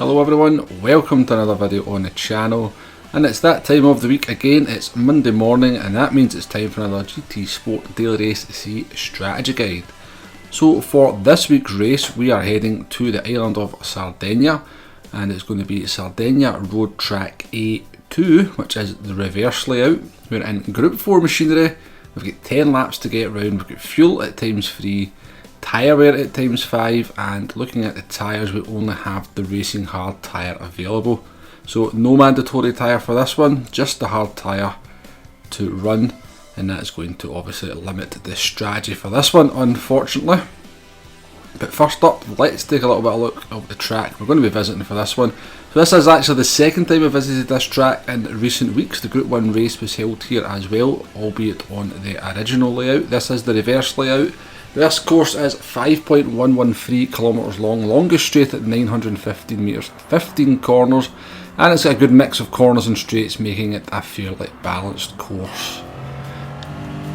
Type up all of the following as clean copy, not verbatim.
Hello everyone, welcome to another video on the channel, and it's that time of the week again. It's Monday morning and that means it's time for another GT Sport Daily Race C strategy guide. So for this week's race we are heading to the island of Sardegna, and it's going to be Sardegna Road Track A2, which is the reverse layout. We're in Group 4 machinery, we've got 10 laps to get around, we've got fuel at ×3, tyre wear at ×5, and looking at the tyres we only have the racing hard tyre available. So no mandatory tyre for this one, just the hard tyre to run, and that is going to obviously limit the strategy for this one, unfortunately. But first up, let's take a little bit of a look at the track we're going to be visiting for this one. So this is actually the second time I've visited this track in recent weeks. The Group 1 race was held here as well, albeit on the original layout. This is the reverse layout. This course is 5.113 kilometres long, longest straight at 915 metres, 15 corners, and it's got a good mix of corners and straights, making it a fairly balanced course.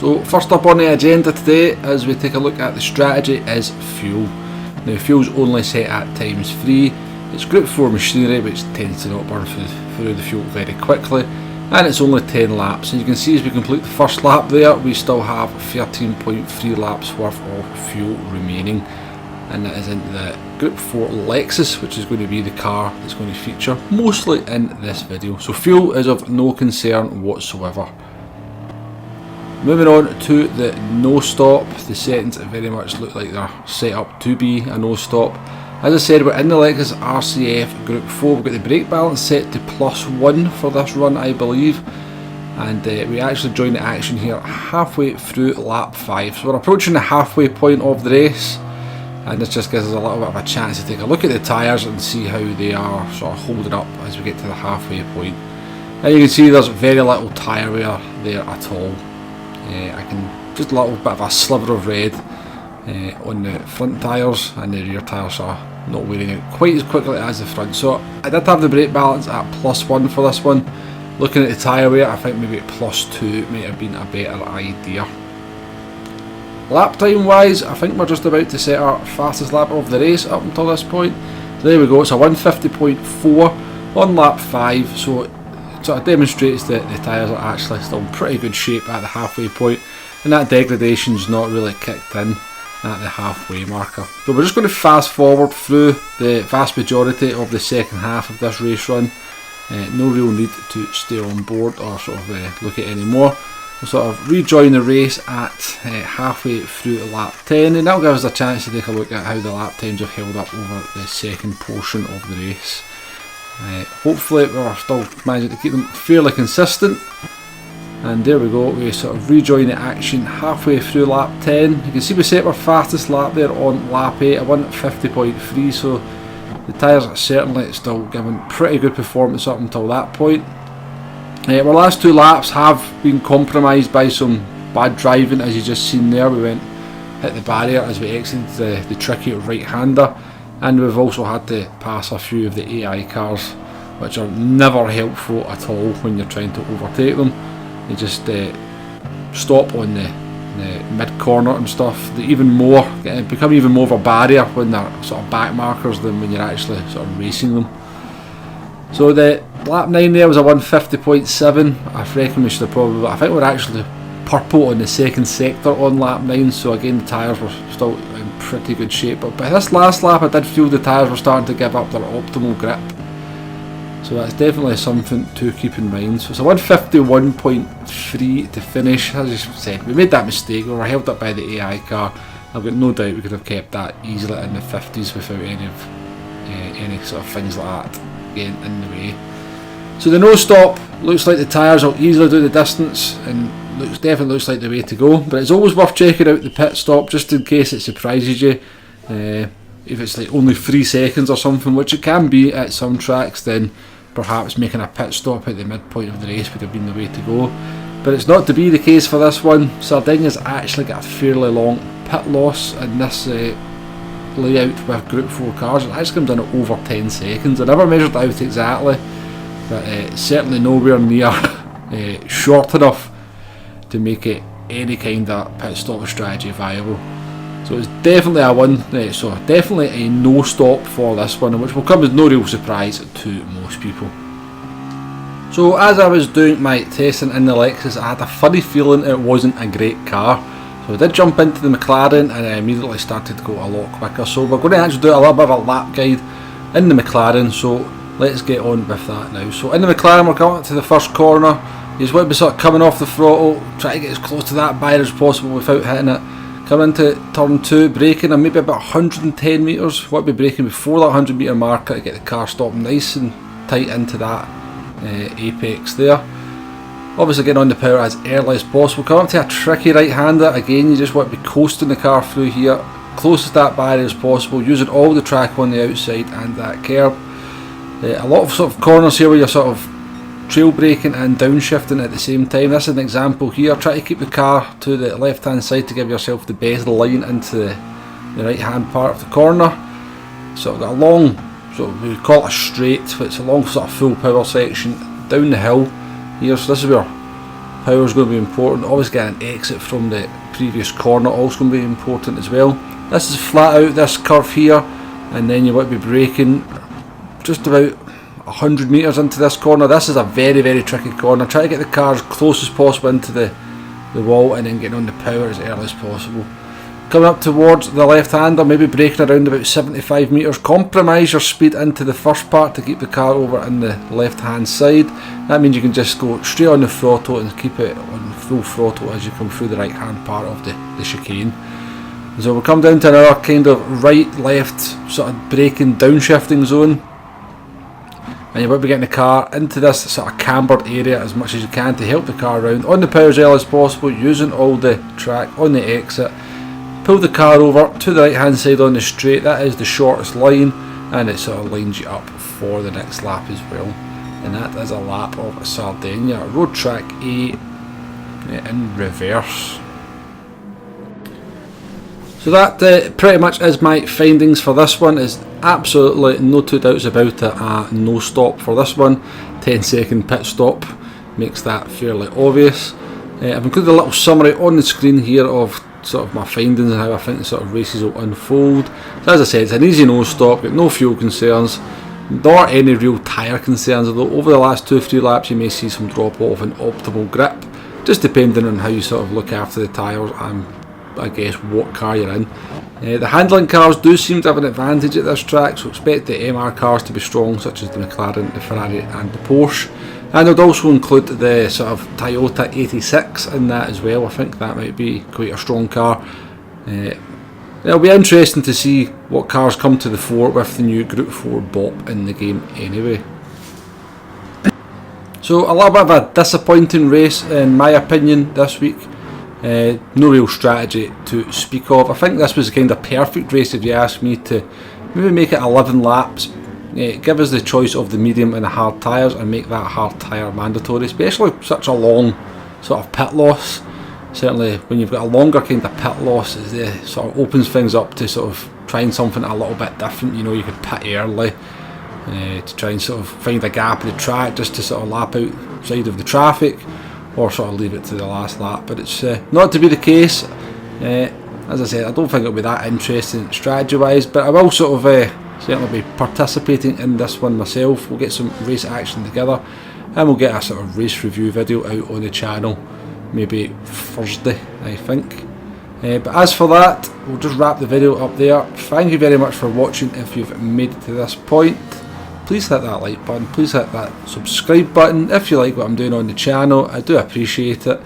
So first up on the agenda today, as we take a look at the strategy, is fuel. Now fuel's only set at ×3, it's Group 4 machinery which tends to not burn through the fuel very quickly, and it's only 10 laps, and you can see as we complete the first lap there we still have 13.3 laps worth of fuel remaining, and that is in the Group 4 Lexus, which is going to be the car that's going to feature mostly in this video. So fuel is of no concern whatsoever. Moving on to the no stop, the settings very much look like they're set up to be a no stop. As I said, we're in the Lexus RCF Group 4, we've got the brake balance set to +1 for this run I believe, and we actually join the action here halfway through lap 5. So we're approaching the halfway point of the race, and this just gives us a little bit of a chance to take a look at the tyres and see how they are sort of holding up as we get to the halfway point. And you can see there's very little tyre wear there at all. I can just a little bit of a sliver of red on the front tyres, and the rear tyres are not wearing out quite as quickly as the front. So I did have the brake balance at +1 for this one. Looking at the tyre wear, I think maybe +2 might have been a better idea. Lap time wise, I think we're just about to set our fastest lap of the race up until this point. So there we go, it's a 150.4 on lap 5, so it sort of demonstrates that the tyres are actually still in pretty good shape at the halfway point, and that degradation's not really kicked in at the halfway marker. So we're just going to fast forward through the vast majority of the second half of this race run. No real need to stay on board or sort of look at any more. We'll sort of rejoin the race at halfway through lap 10, and that'll give us a chance to take a look at how the lap times have held up over the second portion of the race. Hopefully we're still managing to keep them fairly consistent. And there we go, we sort of rejoin the action halfway through lap 10. You can see we set our fastest lap there on lap 8, a 150.3, so the tyres are certainly still giving pretty good performance up until that point. Our last two laps have been compromised by some bad driving, as you just seen there. We hit the barrier as we exited the tricky right-hander, and we've also had to pass a few of the AI cars, which are never helpful at all when you're trying to overtake them. They just stop on the mid corner and stuff. They become even more of a barrier when they're sort of back markers than when you're actually sort of racing them. So the lap 9 there was a 150.7. I reckon we should have probably, I think we're actually purple on the second sector on lap 9, so again the tyres were still in pretty good shape. But by this last lap I did feel the tyres were starting to give up their optimal grip. So that's definitely something to keep in mind. So it's a 151.3 to finish. As I said, we made that mistake, we were held up by the AI car. I've got no doubt we could have kept that easily in the 50s without any sort of things like that getting in the way. So the no stop looks like the tyres will easily do the distance, and definitely looks like the way to go. But it's always worth checking out the pit stop just in case it surprises you. If it's like only 3 seconds or something, which it can be at some tracks, then perhaps making a pit stop at the midpoint of the race would have been the way to go. But it's not to be the case for this one. Sardegna's actually got a fairly long pit loss in this layout with Group 4 cars. It actually comes in at over 10 seconds. I never measured it out exactly, but certainly nowhere near short enough to make it any kind of pit stop strategy viable. So it's definitely a win, so definitely a no stop for this one, which will come as no real surprise to most people. So as I was doing my testing in the Lexus, I had a funny feeling it wasn't a great car. So I did jump into the McLaren and I immediately started to go a lot quicker. So we're going to actually do a little bit of a lap guide in the McLaren, so let's get on with that now. So in the McLaren we're coming to the first corner. You just want to be sort of coming off the throttle, try to get as close to that barrier as possible without hitting it. Coming into turn 2, braking, and maybe about 110 metres. Want to be braking before that 100 metre marker to get the car stopped nice and tight into that apex there. Obviously getting on the power as early as possible. Come up to a tricky right hander, again you just want to be coasting the car through here, close to that barrier as possible, using all the track on the outside and that curb. A lot of sort of corners here where you're sort of trail braking and downshifting at the same time. This is an example here. Try to keep the car to the left hand side to give yourself the best line into the right hand part of the corner. So got a long, we call it a straight, but it's a long sort of full power section down the hill here. So this is where power is going to be important. Always get an exit from the previous corner, also going to be important as well. This is flat out, this curve here, and then you want to be braking just about 100 metres into this corner. This is a very, very tricky corner. Try to get the car as close as possible into the wall and then getting on the power as early as possible. Coming up towards the left hander, maybe braking around about 75 metres. Compromise your speed into the first part to keep the car over on the left hand side. That means you can just go straight on the throttle and keep it on full throttle as you come through the right hand part of the chicane. So we'll come down to another kind of right left sort of braking downshifting zone. And you want to be getting the car into this sort of cambered area as much as you can to help the car around on the power as early as possible, using all the track on the exit. Pull the car over to the right hand side on the straight. That is the shortest line, and it sort of lines you up for the next lap as well. And that is a lap of Sardegna, road track A in reverse. So that pretty much is my findings for this one. Is absolutely no two doubts about it, no stop for this one. 10-second pit stop makes that fairly obvious. I've included a little summary on the screen here of sort of my findings and how I think the sort of races will unfold. So as I said, it's an easy no stop, got no fuel concerns, nor any real tyre concerns, although over the last 2-3 laps you may see some drop off in optimal grip, just depending on how you sort of look after the tyres and I guess what car you're in. The handling cars do seem to have an advantage at this track, so expect the MR cars to be strong, such as the McLaren, the Ferrari and the Porsche. And I'd also include the sort of Toyota 86 in that as well. I think that might be quite a strong car. It'll be interesting to see what cars come to the fore with the new Group 4 BOP in the game anyway. So a little bit of a disappointing race in my opinion this week. No real strategy to speak of. I think this was a kind of perfect race if you ask me, to maybe make it 11 laps, give us the choice of the medium and the hard tyres and make that hard tyre mandatory, especially such a long sort of pit loss. Certainly when you've got a longer kind of pit loss, it sort of opens things up to sort of trying something a little bit different. You know, you could pit early to try and sort of find a gap in the track just to sort of lap outside of the traffic, or sort of leave it to the last lap, but it's not to be the case. As I said, I don't think it'll be that interesting strategy wise, but I will sort of certainly be participating in this one myself. We'll get some race action together and we'll get a sort of race review video out on the channel maybe Thursday, I think. But as for that, we'll just wrap the video up there. Thank you very much for watching. If you've made it to this point, please hit that like button, please hit that subscribe button if you like what I'm doing on the channel. I do appreciate it,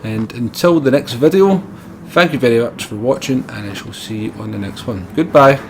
and until the next video, thank you very much for watching and I shall see you on the next one. Goodbye.